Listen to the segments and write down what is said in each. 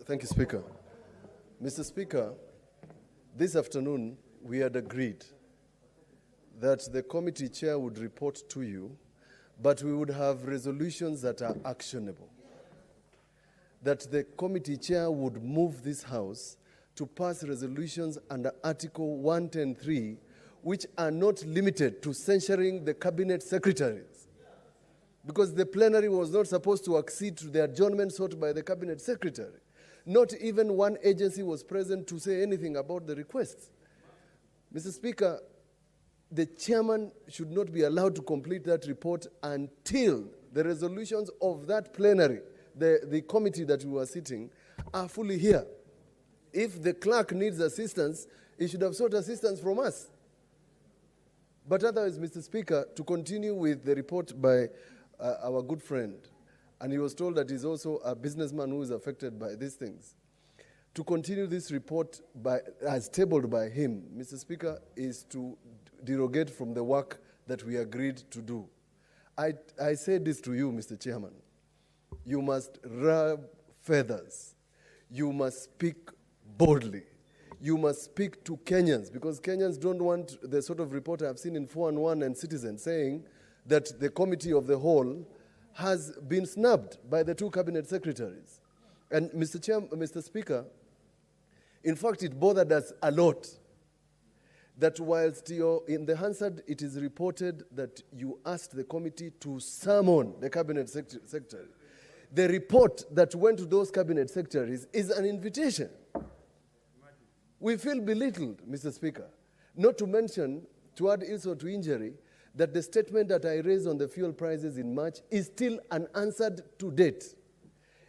Thank you, Speaker. Mr. Speaker, this afternoon we had agreed that the committee chair would report to you, but we would have resolutions that are actionable. That the committee chair would move this House to pass resolutions under Article 110(3), which are not limited to censuring the cabinet secretaries, because the plenary was not supposed to accede to the adjournment sought by the cabinet secretary. Not even one agency was present to say anything about the requests. Mr. Speaker, the chairman should not be allowed to complete that report until the resolutions of that plenary, the committee that we were sitting, are fully here. If the clerk needs assistance, he should have sought assistance from us. But otherwise, Mr. Speaker, to continue with the report by our good friend, and he was told that he's also a businessman who is affected by these things. To continue this report as tabled by him, Mr. Speaker, is to derogate from the work that we agreed to do. I say this to you, Mr. Chairman. You must rub feathers. You must speak boldly. You must speak to Kenyans, because Kenyans don't want the sort of report I've seen in 4&1 and Citizen saying that the committee of the whole has been snubbed by the two cabinet secretaries. And Mr. Speaker, in fact, it bothered us a lot that whilst you're in the Hansard, it is reported that you asked the committee to summon the cabinet secretary. The report that went to those cabinet secretaries is an invitation. We feel belittled, Mr. Speaker, not to mention, to add insult to injury, that the statement that I raised on the fuel prices in March is still unanswered to date.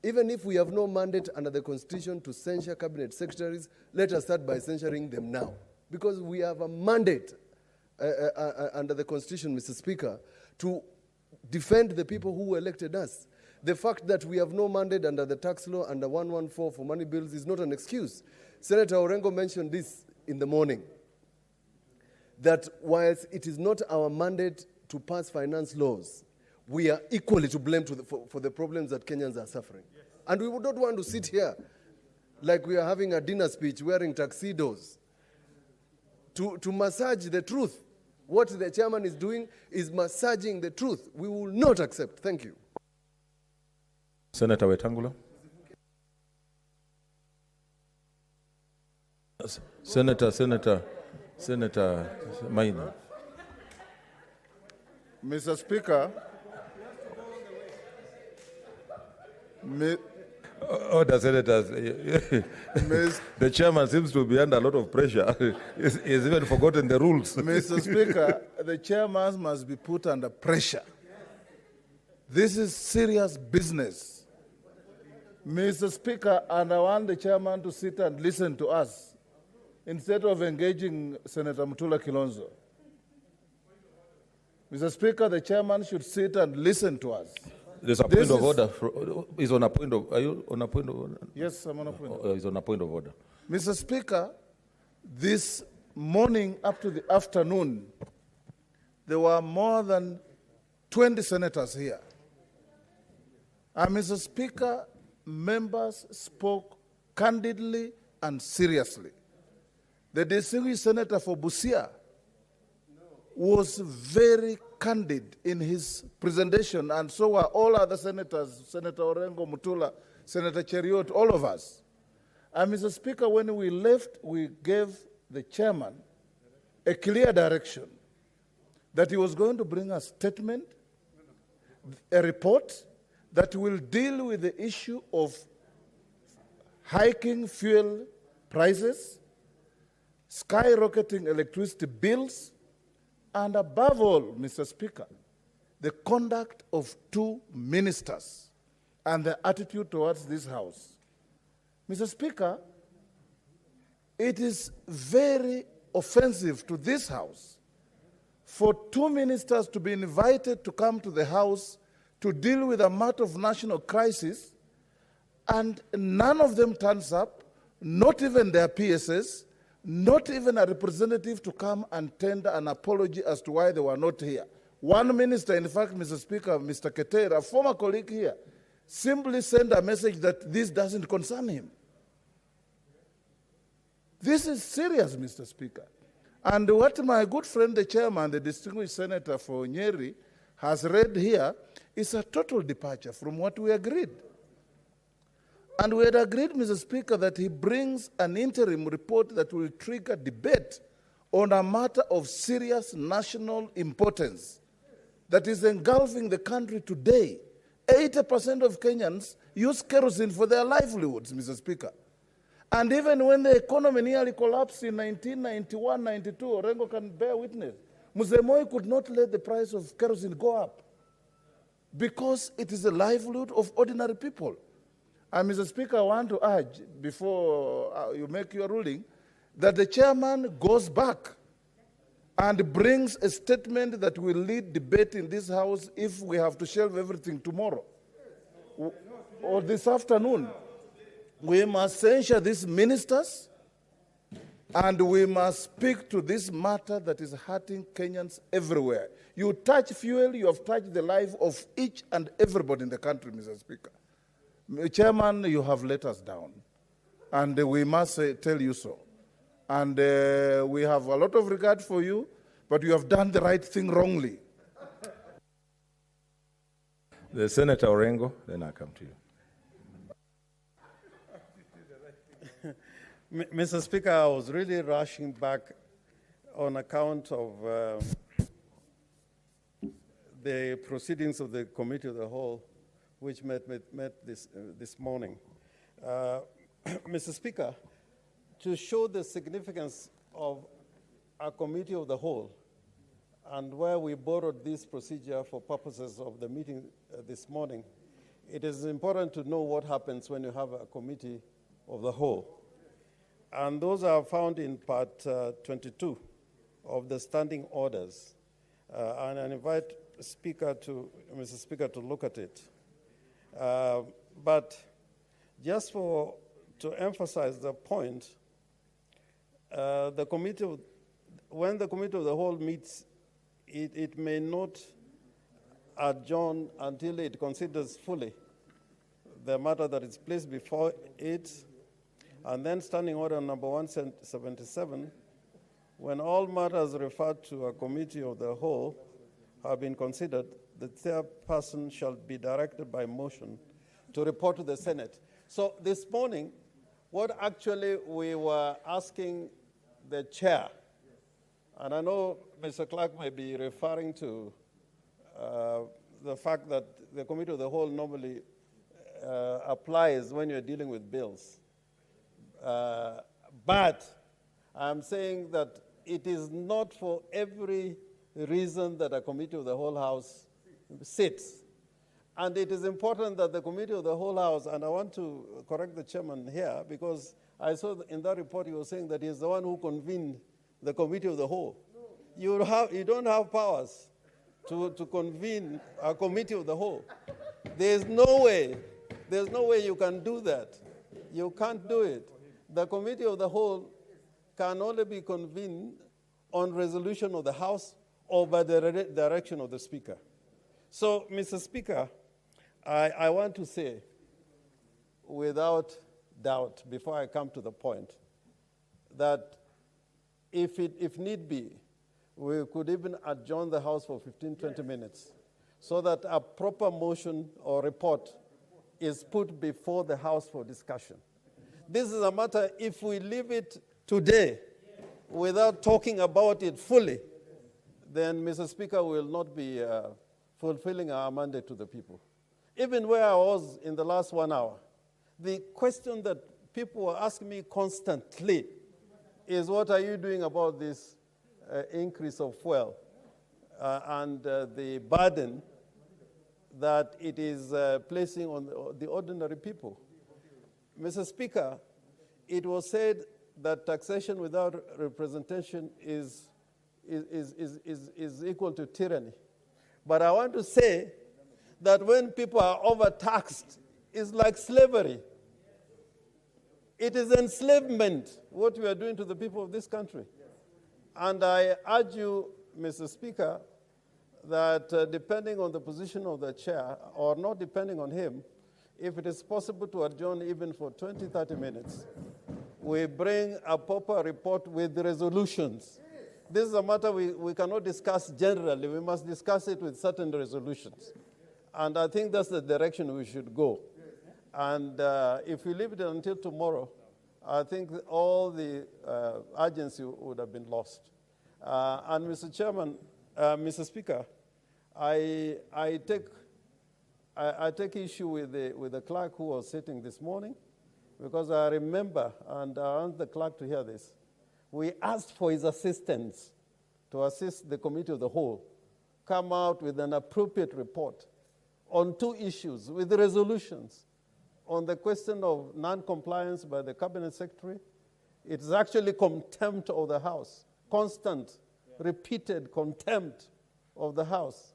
Even if we have no mandate under the Constitution to censure cabinet secretaries, let us start by censuring them now. Because we have a mandate under the Constitution, Mr. Speaker, to defend the people who elected us. The fact that we have no mandate under the tax law, under 114 for money bills, is not an excuse. Senator Orengo mentioned this in the morning, that whilst it is not our mandate to pass finance laws, we are equally to blame for the problems that Kenyans are suffering. Yes. And we would not want to sit here like we are having a dinner speech wearing tuxedos to massage the truth. What the chairman is doing is massaging the truth. We will not accept. Thank you. Senator Wetangula. Senator Maina. Mr. Speaker, Order, Senators. The chairman seems to be under a lot of pressure. He's even forgotten the rules. Mr. Speaker, the chairman must be put under pressure. This is serious business. Mr. Speaker, and I want the chairman to sit and listen to us instead of engaging Senator Mutula Kilonzo. Mr. Speaker, the chairman should sit and listen to us. There's a point of order. He's on a point of. Are you on a point of order? Yes, I'm on a point of order. He's on a point of order. Mr. Speaker, this morning up to the afternoon, there were more than 20 senators here. And Mr. Speaker, members spoke candidly and seriously. The distinguished senator for Busia was very candid in his presentation, and so were all other senators, Senator Orengo, Mutula, Senator Cheriot, all of us. And Mr. Speaker, when we left, we gave the chairman a clear direction that he was going to bring a statement, a report that will deal with the issue of hiking fuel prices, skyrocketing electricity bills, and above all, Mr. Speaker, the conduct of two ministers and their attitude towards this House. Mr. Speaker, it is very offensive to this House for two ministers to be invited to come to the House to deal with a matter of national crisis, and none of them turns up, not even their PSS, not even a representative to come and tender an apology as to why they were not here. One minister, in fact, Mr. Speaker, Mr. KETER, a former colleague here, simply send a message that this doesn't concern him. This is serious, Mr. Speaker. And what my good friend, the chairman, the distinguished senator for Nyeri, has read here is a total departure from what we agreed. And we had agreed, Mr. Speaker, that he brings an interim report that will trigger debate on a matter of serious national importance that is engulfing the country today. 80% of Kenyans use kerosene for their livelihoods, Mr. Speaker. And even when the economy nearly collapsed in 1991, 92, Orengo can bear witness, Mzee Moi could not let the price of kerosene go up because it is the livelihood of ordinary people. And Mr. Speaker, I want to urge, before you make your ruling, that the chairman goes back and brings a statement that will lead debate in this House if we have to shelve everything tomorrow or this afternoon. We must censure these ministers, and we must speak to this matter that is hurting Kenyans everywhere. You touch fuel, you have touched the life of each and everybody in the country, Mr. Speaker. Chairman, you have let us down, and we must tell you so. And we have a lot of regard for you, but you have done the right thing wrongly. The Senator Orengo, then I come to you. Mr. Speaker, I was really rushing back on account of the proceedings of the Committee of the Whole, which met this morning. Mr. Speaker, to show the significance of a Committee of the Whole and where we borrowed this procedure for purposes of the meeting this morning, it is important to know what happens when you have a Committee of the Whole. And those are found in part 22 of the standing orders. And I invite Mr. Speaker to look at it. But just to emphasize the point, when the Committee of the Whole meets, it may not adjourn until it considers fully the matter that is placed before it. And then standing order number 177, when all matters referred to a Committee of the Whole have been considered, the third person shall be directed by motion to report to the Senate. So this morning, what actually we were asking the chair, and I know Mr. Clark may be referring to the fact that the Committee of the Whole normally applies when you're dealing with bills. But I'm saying that it is not for every reason that a Committee of the Whole House sits. And it is important that the Committee of the Whole House, and I want to correct the chairman here, because I saw in that report he was saying that he's the one who convened the Committee of the Whole. You don't have powers to convene a Committee of the Whole. There's no way you can do that. You can't do it. The Committee of the Whole can only be convened on resolution of the House or by the direction of the Speaker. So, Mr. Speaker, I want to say, without doubt, before I come to the point, that if need be, we could even adjourn the House for 15, 20 minutes so that a proper motion or report is put before the House for discussion. This is a matter, if we leave it today without talking about it fully, then, Mr. Speaker, we will not be fulfilling our mandate to the people. Even where I was in the last 1 hour, the question that people were asking me constantly is, what are you doing about this increase of fuel and the burden that it is placing on the ordinary people? Mr. Speaker, it was said that taxation without representation is equal to tyranny. But I want to say that when people are overtaxed, it's like slavery. It is enslavement, what we are doing to the people of this country. And I urge you, Mr. Speaker, that depending on the position of the chair, or not depending on him, if it is possible to adjourn even for 20, 30 minutes, we bring a proper report with the resolutions. This is a matter we cannot discuss generally. We must discuss it with certain resolutions. And I think that's the direction we should go. And if we leave it until tomorrow, I think all the urgency would have been lost. And Mr. Chairman, Mr. Speaker, I take issue with the clerk who was sitting this morning, because I remember, and I want the clerk to hear this, we asked for his assistance to assist the Committee of the Whole, come out with an appropriate report on 2 issues with the resolutions. On the question of non-compliance by the Cabinet Secretary, it is actually contempt of the House, constant, repeated contempt of the House.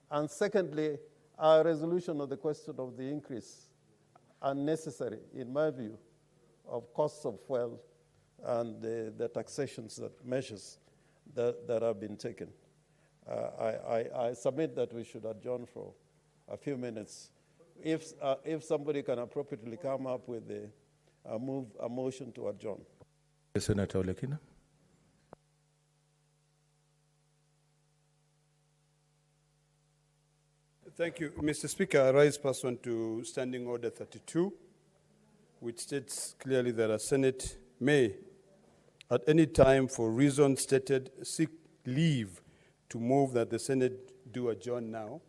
And secondly, our resolution of the question of the increase, unnecessary, in my view, of costs of fuel and the taxations measures that have been taken. I submit that we should adjourn for a few minutes. If somebody can appropriately come up with a motion to adjourn. Senator Olekina. Thank you, Mr. Speaker. I rise pursuant to Standing Order 32, which states clearly that a Senate may, at any time for reasons stated, seek leave to move that the Senate do adjourn now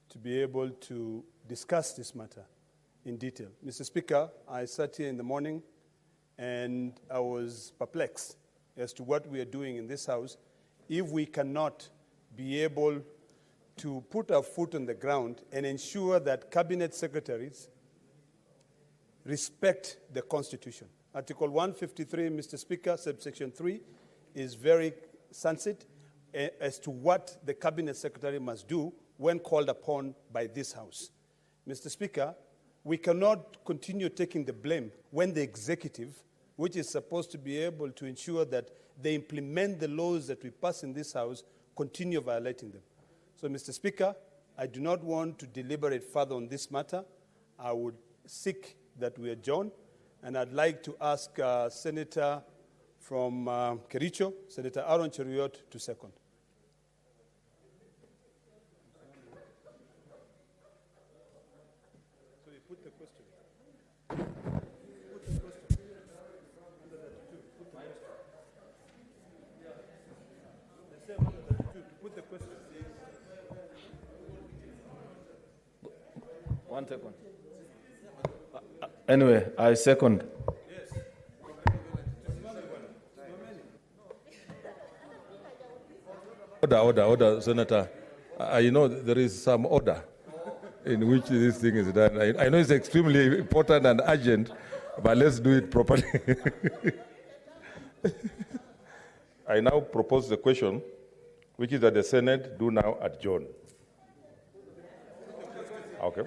to be able to discuss this matter in detail. Mr. Speaker, I sat here in the morning and I was perplexed as to what we are doing in this House if we cannot be able to put our foot on the ground and ensure that cabinet secretaries respect the Constitution. Article 153, Mr. Speaker, subsection 3, is very sunset as to what the cabinet secretary must do when called upon by this House. Mr. Speaker, we cannot continue taking the blame when the executive, which is supposed to be able to ensure that they implement the laws that we pass in this House, continue violating them. So, Mr. Speaker, I do not want to deliberate further on this matter. I would seek that we adjourn, and I'd like to ask Senator from Kericho, Senator Aaron Cheruiyot, to second. So you put the question. Put the question. Under that two. Put the question. The same under that two. Put the question. 1 second. Anyway, I second. Order, Senator. You know, there is some order in which this thing is done. I know it's extremely important and urgent, but let's do it properly. I now propose the question, which is that the Senate do now adjourn. Okay.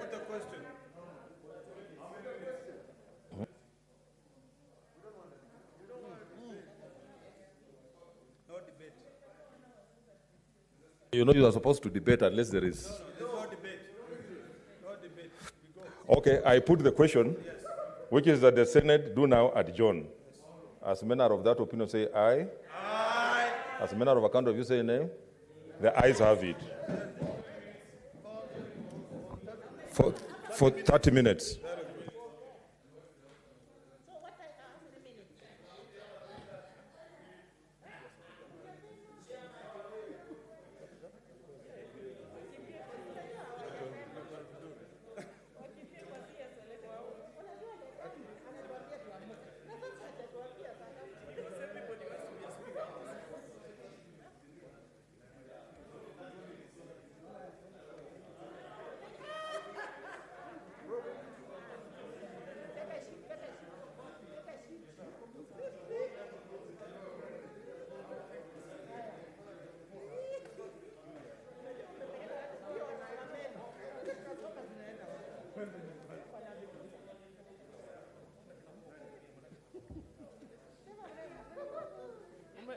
You know, you are supposed to debate unless there is. No debate. No debate. Okay, I put the question, which is that the Senate do now adjourn. As a matter of that opinion, say aye. Aye. As a matter of account of you, say nay. The ayes have it. For 30 minutes.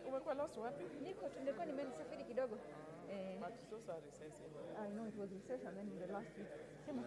Umekuwa lost wapi? Nilikuwa nimesafiri kidogo. But those are recessive. I know it was recess and then in the last week. Sema.